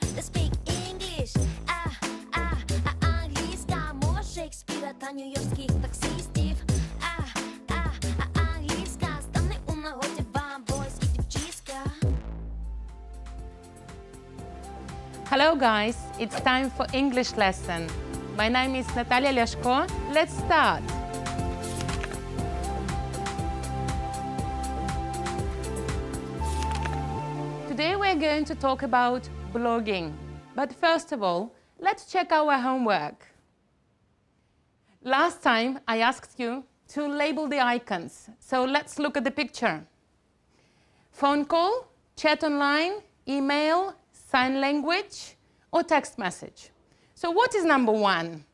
Let's speak English. Английская, мова Шекспира, та нью-йоркских таксистів. Англійська, стане у нагоді вам, boys і дівчиська. Hello guys, it's time for English lesson. My name is Natalia Leshko. Let's start. Today we're going to talk about blogging. But first of all, let's check our homework. Last time I asked you to label the icons. So let's look at the picture. Phone call, chat online, email, sign language, or text message. So what is number one?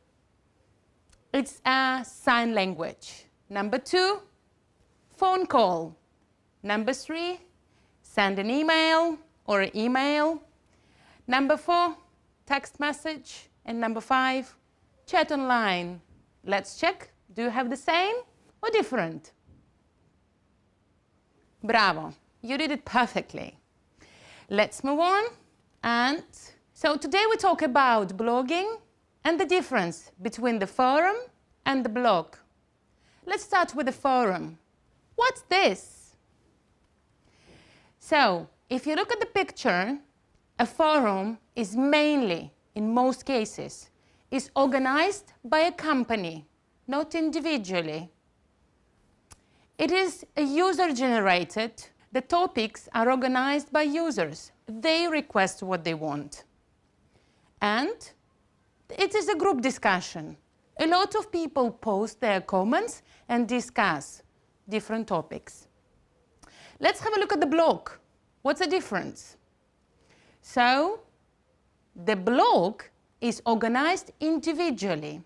It's a sign language. Number two, phone call. Number three, send an email or an email. Number four, text message. And number five, chat online. Let's check. Do you have the same or different? Bravo. You did it perfectly. Let's move on. And so today we talk about blogging and the difference between the forum and the blog. Let's start with the forum. What's this? So, if you look at the picture, a forum is mainly, in most cases, is organized by a company, not individually. It is user-generated. The topics are organized by users. They request what they want. And it is a group discussion. A lot of people post their comments and discuss different topics. Let's have a look at the blog. What's the difference? So, the blog is organized individually.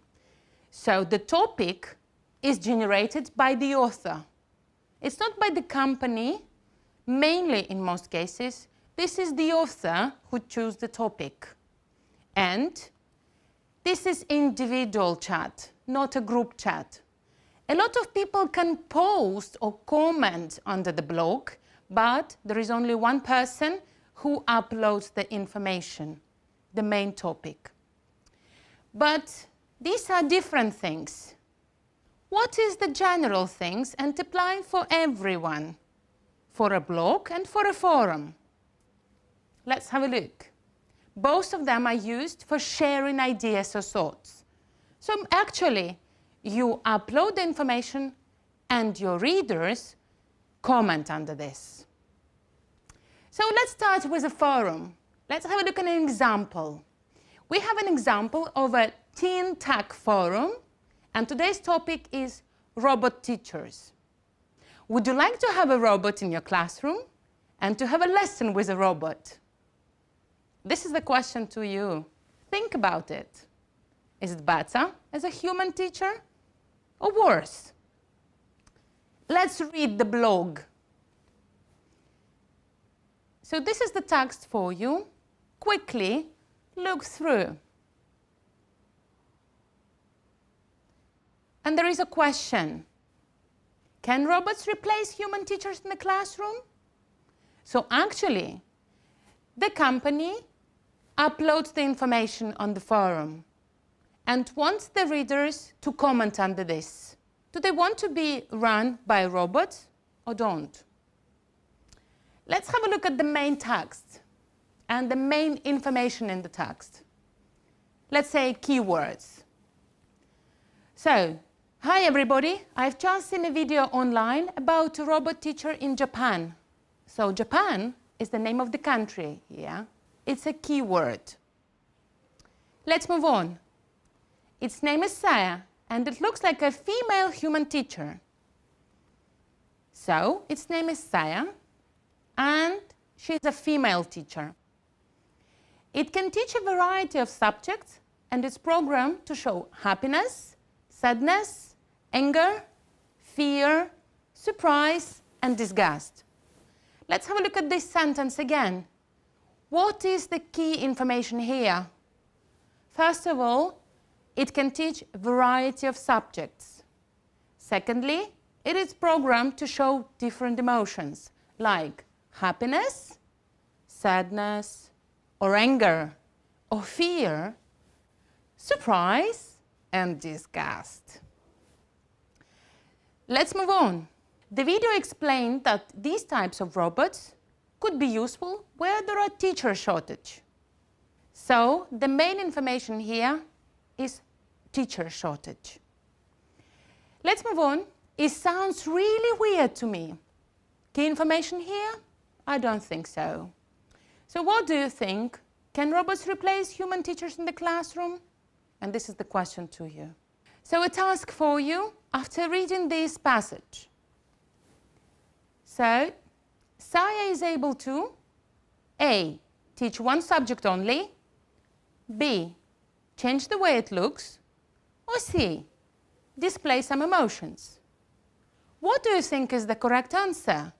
So the topic is generated by the author. It's not by the company. Mainly, in most cases, this is the author who chooses the topic. And this is individual chat, not a group chat. A lot of people can post or comment under the blog, but there is only one person who uploads the information, the main topic. But these are different things. What is the general things and applying for everyone? For a blog and for a forum. Let's have a look. Both of them are used for sharing ideas or thoughts. So actually, you upload the information and your readers comment under this. So let's start with a forum. Let's have a look at an example. We have an example of a teen tech forum, and today's topic is robot teachers. Would you like to have a robot in your classroom and to have a lesson with a robot? This is the question to you. Think about it. Is it better as a human teacher or worse? Let's read the blog. So this is the text for you. Quickly look through. And there is a question. Can robots replace human teachers in the classroom? So actually, the company uploads the information on the forum and wants the readers to comment under this. Do they want to be run by robots or don't? Let's have a look at the main text and the main information in the text. Let's say keywords. So, hi everybody, I've just seen a video online about a robot teacher in Japan. So Japan is the name of the country here. It's a keyword. Let's move on. Its name is Saya, and it looks like a female human teacher. So its name is Saya, and she's a female teacher. It can teach a variety of subjects, and it's programmed to show happiness, sadness, anger, fear, surprise, and disgust. Let's have a look at this sentence again. What is the key information here? First of all, it can teach a variety of subjects. Secondly, it is programmed to show different emotions like happiness, sadness, or anger, or fear, surprise, and disgust. Let's move on. The video explained that these types of robots could be useful where there are teacher shortage. So the main information here is teacher shortage. Let's move on. It sounds really weird to me. Key information here? I don't think so. So what do you think? Can robots replace human teachers in the classroom? And this is the question to you. So a task for you after reading this passage. So Saya is able to A. Teach one subject only, B. Change the way it looks, or C. Display some emotions. What do you think is the correct answer?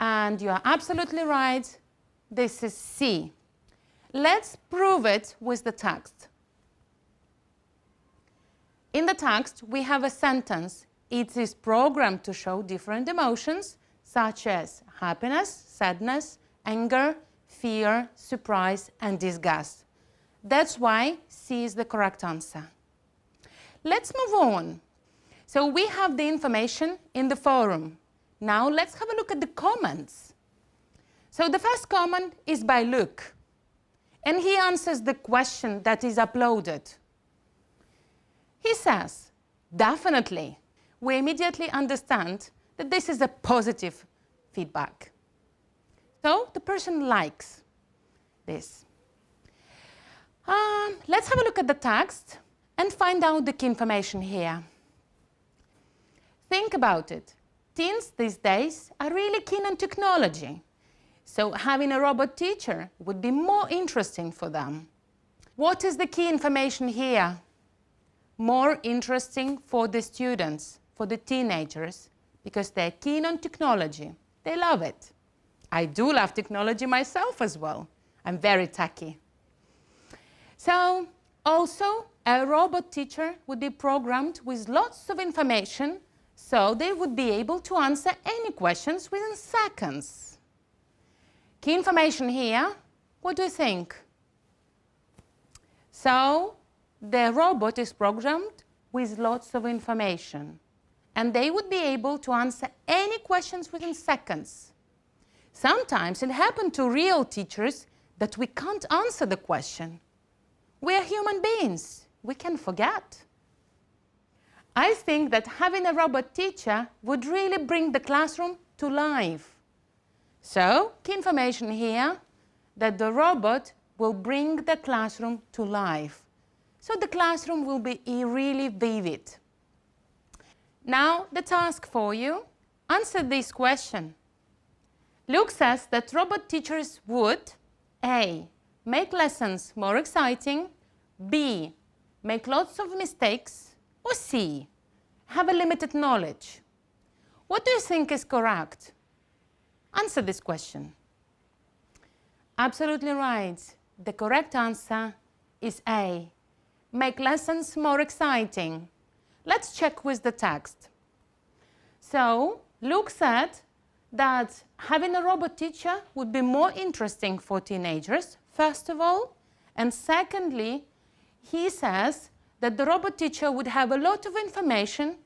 And you are absolutely right. This is C. Let's prove it with the text. In the text, we have a sentence. It is programmed to show different emotions, such as happiness, sadness, anger, fear, surprise, and disgust. That's why C is the correct answer. Let's move on. So we have the information in the forum. Now let's have a look at the comments. So the first comment is by Luke, and he answers the question that is uploaded. He says, definitely. We immediately understand that this is a positive feedback. So the person likes this. Let's have a look at the text and find out the key information here. Think about it. Teens these days are really keen on technology. So having a robot teacher would be more interesting for them. What is the key information here? More interesting for the students, for the teenagers, because they're keen on technology. They love it. I do love technology myself as well. I'm very techy. So also, a robot teacher would be programmed with lots of information, so they would be able to answer any questions within seconds. Key information here, what do you think? So the robot is programmed with lots of information, and they would be able to answer any questions within seconds. Sometimes it happens to real teachers that we can't answer the question. We are human beings. We can forget. I think that having a robot teacher would really bring the classroom to life. So, key information here, that the robot will bring the classroom to life. So the classroom will be really vivid. Now, the task for you, answer this question. Luke says that robot teachers would A. Make lessons more exciting, B. Make lots of mistakes, or C. Have a limited knowledge. What do you think is correct? Answer this question. Absolutely right. The correct answer is A. Make lessons more exciting. Let's check with the text. So, Luke said that having a robot teacher would be more interesting for teenagers, first of all, and secondly, he says that the robot teacher would have a lot of information.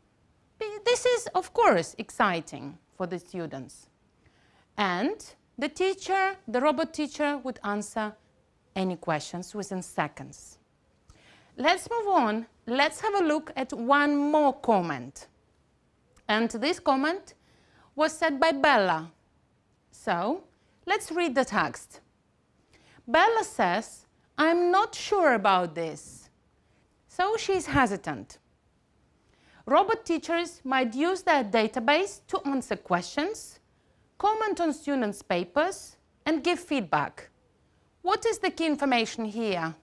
This is, of course, exciting for the students. And the robot teacher would answer any questions within seconds. Let's move on. Let's have a look at one more comment. And this comment was said by Bella. So, let's read the text. Bella says, I'm not sure about this. So she's hesitant. Robot teachers might use their database to answer questions, comment on students' papers, and give feedback. What is the key information here?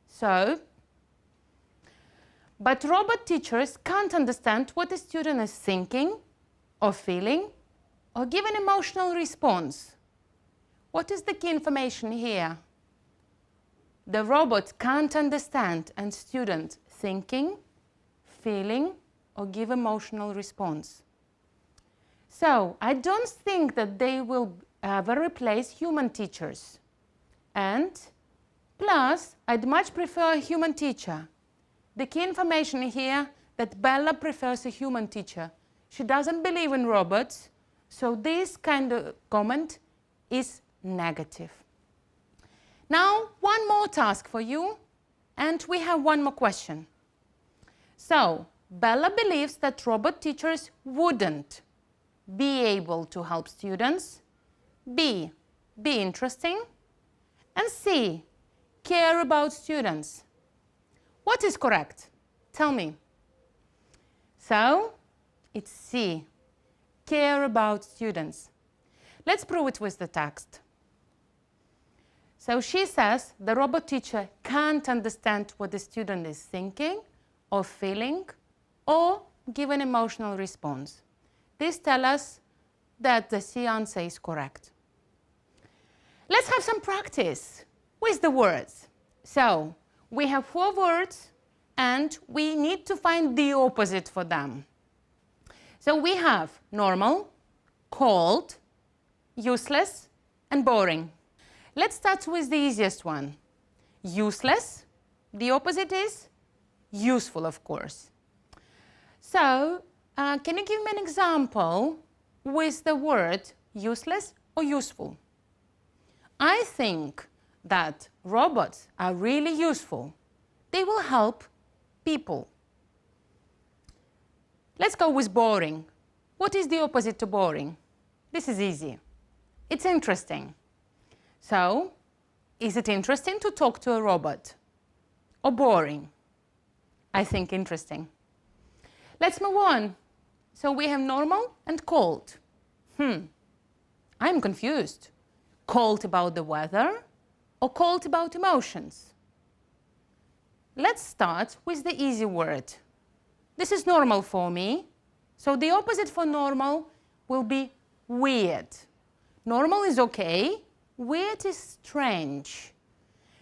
So, but robot teachers can't understand what a student is thinking, or feeling, or give an emotional response. What is the key information here? The robot can't understand a student thinking, feeling, or give emotional response. So I don't think that they will ever replace human teachers. And plus, I'd much prefer a human teacher. The key information here that Bella prefers a human teacher. She doesn't believe in robots, so this kind of comment is negative. Now, one more task for you, and we have one more question. So, Bella believes that robot teachers wouldn't be able to help students, B, be interesting, and C, care about students. What is correct? Tell me. So, it's C, care about students. Let's prove it with the text. So she says the robot teacher can't understand what the student is thinking or feeling or give an emotional response. This tells us that the C answer is correct. Let's have some practice with the words. So we have 4 words and we need to find the opposite for them. So we have normal, cold, useless, and boring. Let's start with the easiest one. Useless, the opposite is useful, of course. So, can you give me an example with the word useless or useful? I think that robots are really useful. They will help people. Let's go with boring. What is the opposite to boring? This is easy. It's interesting. So, is it interesting to talk to a robot? Or boring? I think interesting. Let's move on. So we have normal and cold. I'm confused. Cold about the weather or cold about emotions? Let's start with the easy word. This is normal for me. So the opposite for normal will be weird. Normal is okay. Weird is strange.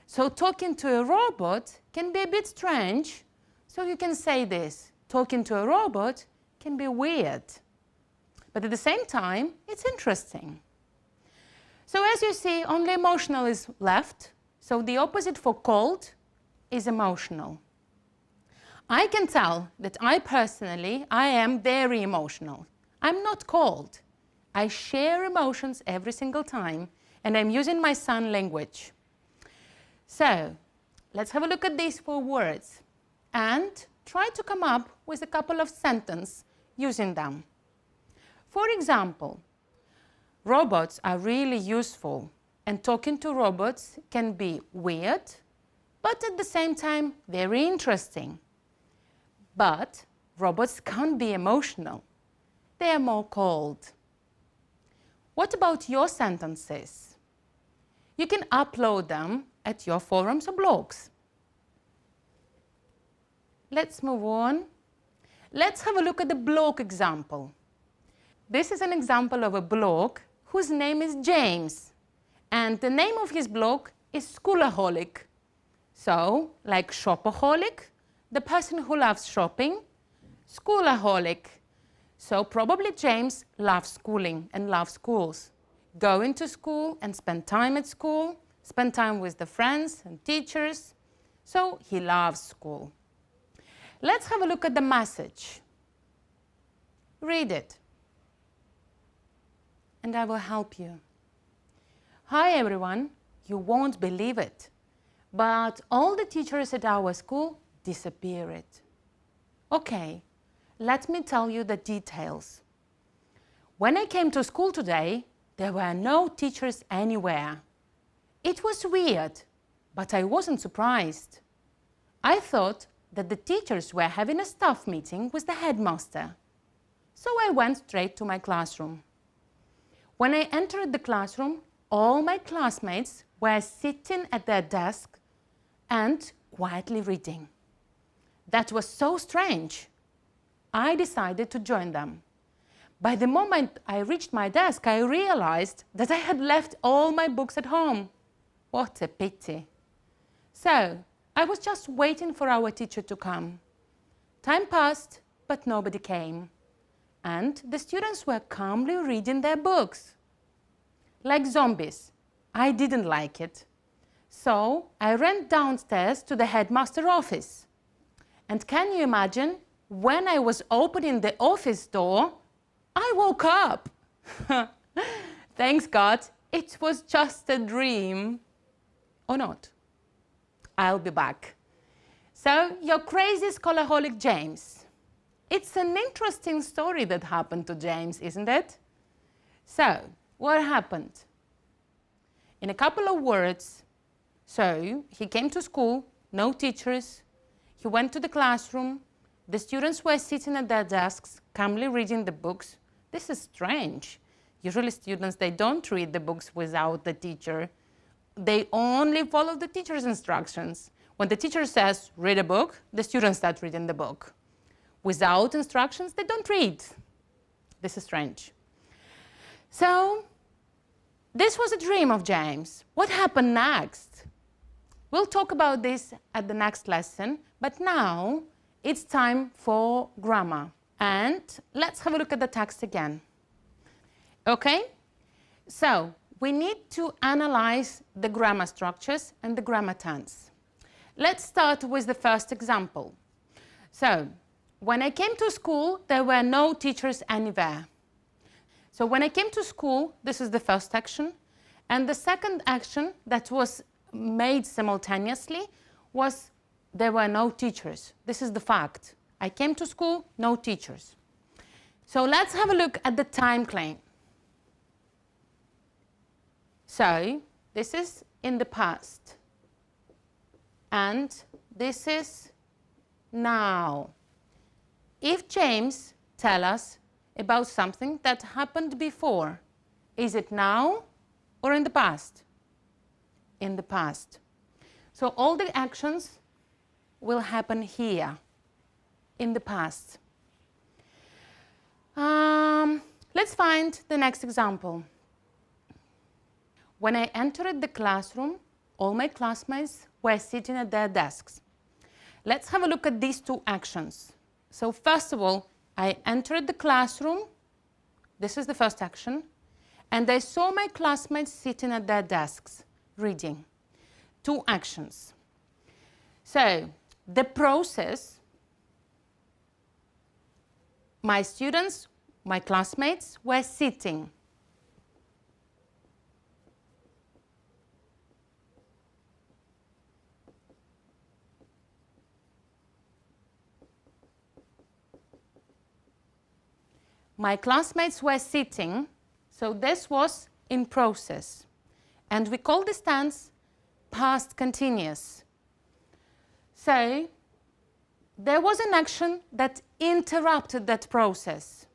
So talking to a robot can be a bit strange. So you can say this. Talking to a robot can be weird. But at the same time, it's interesting. So as you see, only emotional is left. So the opposite for cold is emotional. I can tell that I am very emotional. I'm not cold. I share emotions every single time, and I'm using my sign language. So, let's have a look at these 4 words and try to come up with a couple of sentences using them. For example, robots are really useful, and talking to robots can be weird, but at the same time very interesting. But robots can't be emotional. They are more cold. What about your sentences? You can upload them at your forums or blogs. Let's move on. Let's have a look at the blog example. This is an example of a blog whose name is James. And the name of his blog is Schoolaholic. So, like shopaholic, the person who loves shopping, Schoolaholic. So probably James loves schooling and loves schools. Going to school and spend time at school, spend time with the friends and teachers. So he loves school. Let's have a look at the message. Read it. And I will help you. Hi everyone, you won't believe it, but all the teachers at our school disappeared. Okay, let me tell you the details. When I came to school today, there were no teachers anywhere. It was weird, but I wasn't surprised. I thought that the teachers were having a staff meeting with the headmaster. So I went straight to my classroom. When I entered the classroom, all my classmates were sitting at their desk and quietly reading. That was so strange. I decided to join them. By the moment I reached my desk, I realized that I had left all my books at home. What a pity. So, I was just waiting for our teacher to come. Time passed, but nobody came. And the students were calmly reading their books. like zombies. I didn't like it. So I ran downstairs to the headmaster's office. And can you imagine, when I was opening the office door, I woke up. Thanks God, it was just a dream. Or not. I'll be back. So, your crazy scholarholic James. It's an interesting story that happened to James, isn't it? So, what happened? In a couple of words, so he came to school, no teachers. He went to the classroom. The students were sitting at their desks, calmly reading the books. This is strange. Usually students, they don't read the books without the teacher. They only follow the teacher's instructions. When the teacher says, read a book, the students start reading the book. Without instructions, they don't read. This is strange. So, this was a dream of James. What happened next? We'll talk about this at the next lesson, but now it's time for grammar. And let's have a look at the text again. Okay? So, we need to analyze the grammar structures and the grammar tense. Let's start with the first example. So, when I came to school, there were no teachers anywhere. So when I came to school, this is the first action. And the second action that was made simultaneously was there were no teachers. This is the fact. I came to school, no teachers. So let's have a look at the time claim. So this is in the past. And this is now. If James tells us about something that happened before, is it now or in the past? In the past. So all the actions will happen here, in the past. Let's find the next example. When I entered the classroom, all my classmates were sitting at their desks. Let's have a look at these two actions. So first of all, I entered the classroom. This is the first action. And I saw my classmates sitting at their desks, reading. Two actions. So the process, my students, my classmates were sitting. My classmates were sitting, so this was in process. And we call this tense past continuous. So there was an action that interrupted that process.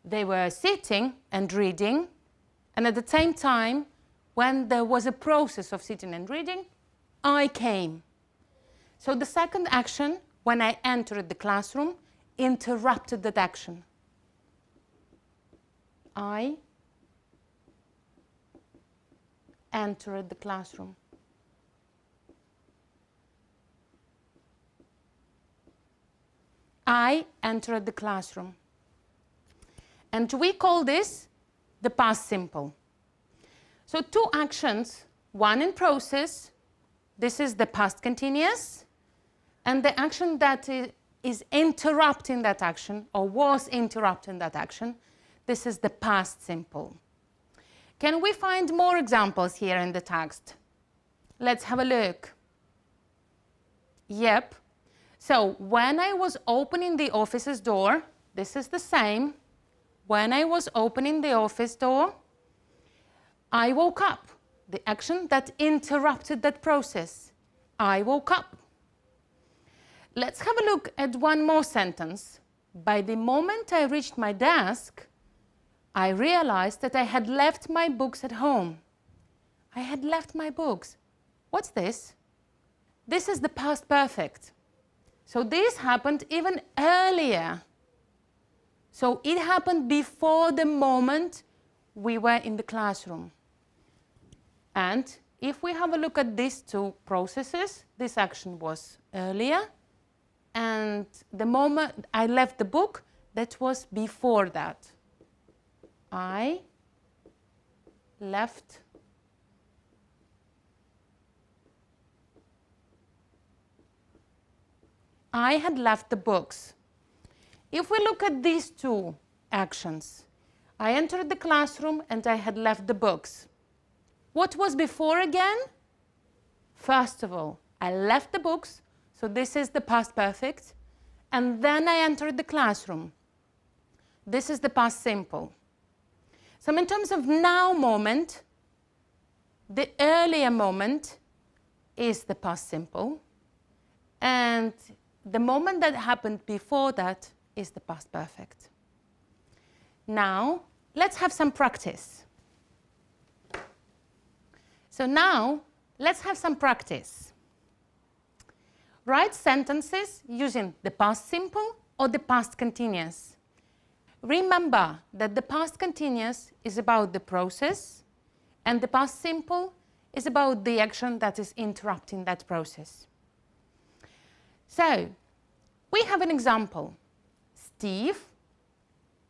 They were sitting and reading, and at the same time, when there was a process of sitting and reading, I came. So the second action, when I entered the classroom, interrupted that action. I entered the classroom. I entered the classroom. And we call this the past simple. So two actions, one in process, this is the past continuous, and the action that is interrupting that action, or was interrupting that action, this is the past simple. Can we find more examples here in the text? Let's have a look. Yep. So when I was opening the office's door, this is the same. When I was opening the office door, I woke up. The action that interrupted that process. I woke up. Let's have a look at one more sentence. By the moment I reached my desk, I realized that I had left my books at home. I had left my books. What's this? This is the past perfect. So this happened even earlier. So it happened before the moment we were in the classroom. And if we have a look at these two processes, this action was earlier, and the moment I left the book, that was before that. I left I had left the books. If we look at these two actions, I entered the classroom and I had left the books. What was before again? First of all, I left the books, so this is the past perfect, and then I entered the classroom. This is the past simple. So in terms of now moment, the earlier moment is the past simple, and the moment that happened before that is the past perfect. Now, let's have some practice. So now, let's have some practice. Write sentences using the past simple or the past continuous. Remember that the past continuous is about the process, and the past simple is about the action that is interrupting that process. So, we have an example. Steve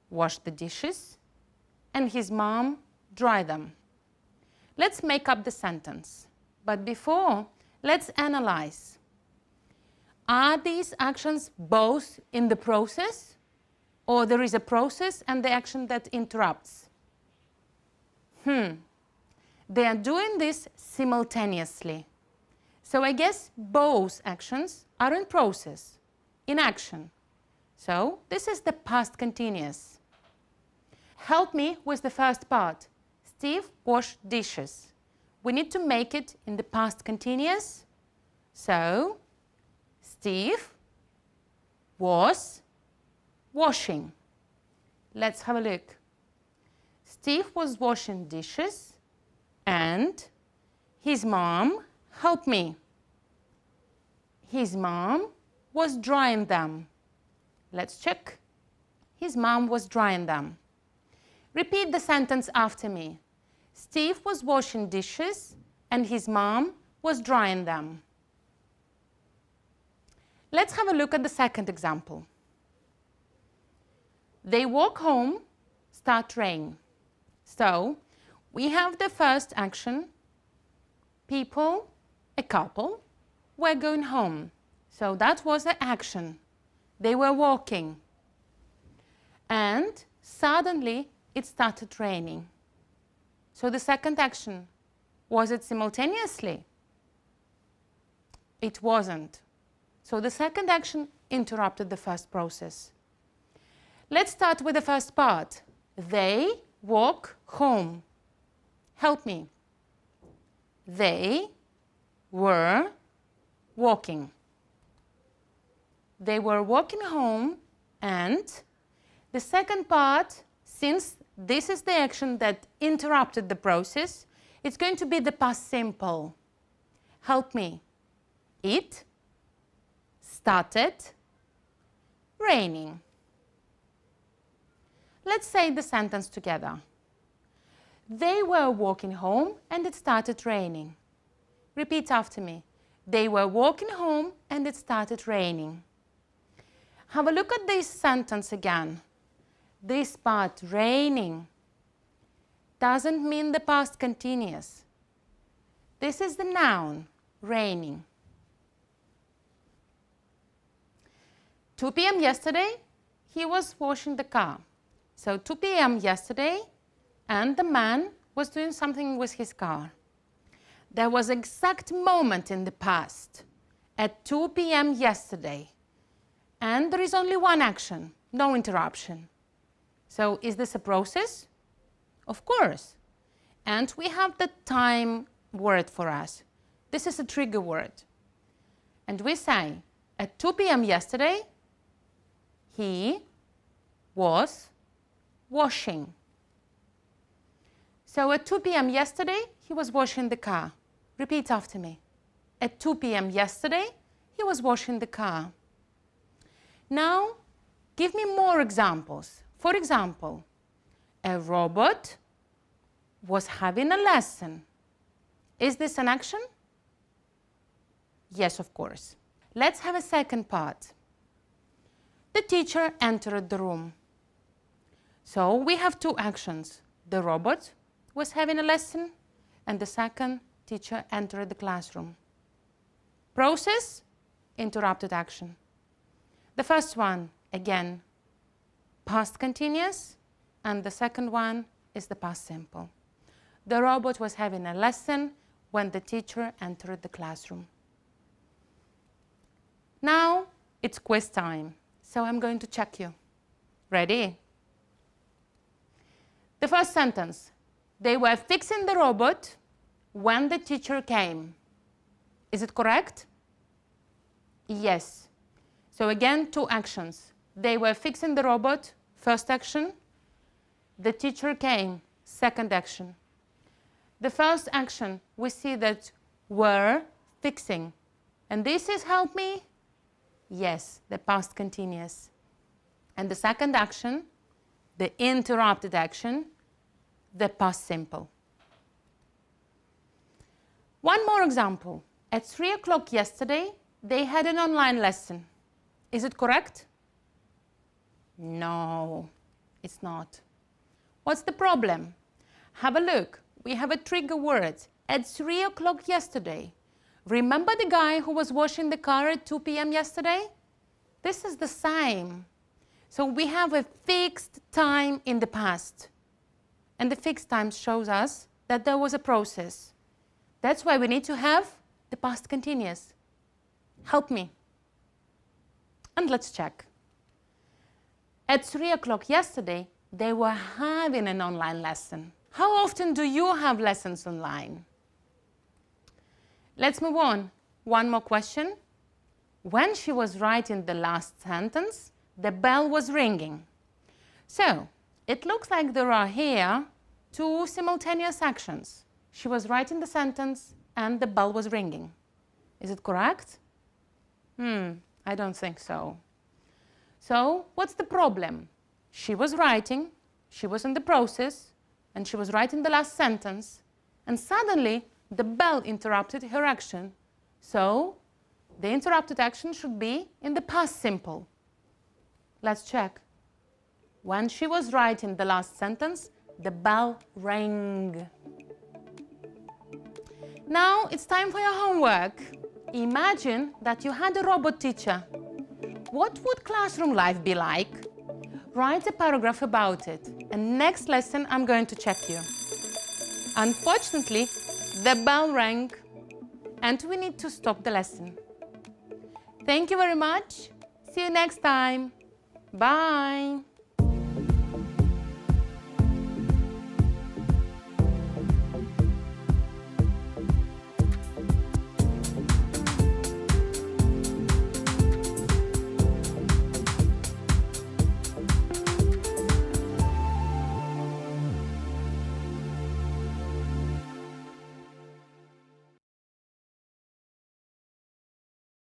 washed the dishes and his mom dried them. Let's make up the sentence. But before, let's analyze. Are these actions both in the process, or there is a process and the action that interrupts? They are doing this simultaneously. So I guess both actions are in process, in action. So this is the past continuous. Help me with the first part. Steve washed dishes. We need to make it in the past continuous. So Steve was washing. Let's have a look. Steve was washing dishes and his mom helped me. His mom was drying them. Let's check. His mom was drying them. Repeat the sentence after me. Steve was washing dishes and his mom was drying them. Let's have a look at the second example. They walk home, start rain. So we have the first action. People, a couple, were going home. So that was the action. They were walking. And suddenly it started raining. So the second action, was it simultaneously? It wasn't. So the second action interrupted the first process. Let's start with the first part. They walk home. Help me. They were walking. They were walking home, and the second part, since this is the action that interrupted the process, it's going to be the past simple. Help me. It started raining. Let's say the sentence together. They were walking home and it started raining. Repeat after me. They were walking home and it started raining. Have a look at this sentence again. This part, raining, doesn't mean the past continuous. This is the noun, raining. 2 p.m. yesterday, he was washing the car. So 2 p.m. yesterday, and the man was doing something with his car. There was an exact moment in the past, at 2 p.m. yesterday, and there is only one action, no interruption. So is this a process? Of course. And we have the time word for us. This is a trigger word. And we say, at 2 p.m. yesterday, he was washing. So at 2 p.m. yesterday, he was washing the car. Repeat after me. At 2 p.m. yesterday, he was washing the car. Now, give me more examples. For example, a robot was having a lesson. Is this an action? Yes, of course. Let's have a second part. The teacher entered the room. So we have two actions, the robot was having a lesson, and the second teacher entered the classroom. Process, interrupted action. The first one, again, past continuous, and the second one is the past simple. The robot was having a lesson when the teacher entered the classroom. Now it's quiz time, so I'm going to check you. Ready? The first sentence, they were fixing the robot when the teacher came. Is it correct? Yes. So again, two actions. They were fixing the robot, first action. The teacher came, second action. The first action, we see that were fixing. And this is help me? Yes, the past continuous. And the second action, the interrupted action, the past simple. One more example. At 3 o'clock yesterday, they had an online lesson. Is it correct? No, it's not. What's the problem? Have a look. We have a trigger word. At 3 o'clock yesterday. Remember the guy who was washing the car at 2 p.m. yesterday? This is the same. So we have a fixed time in the past. And the fixed time shows us that there was a process. That's why we need to have the past continuous. Help me. And let's check. At 3 o'clock yesterday, they were having an online lesson. How often do you have lessons online? Let's move on. One more question. When she was writing the last sentence, the bell was ringing. So, it looks like there are here two simultaneous actions. She was writing the sentence and the bell was ringing. Is it correct? I don't think so. So, what's the problem? She was writing, she was in the process, and she was writing the last sentence, and suddenly the bell interrupted her action. So, the interrupted action should be in the past simple. Let's check. When she was writing the last sentence, the bell rang. Now it's time for your homework. Imagine that you had a robot teacher. What would classroom life be like? Write a paragraph about it, and next lesson I'm going to check you. Unfortunately, the bell rang, and we need to stop the lesson. Thank you very much. See you next time. Bye.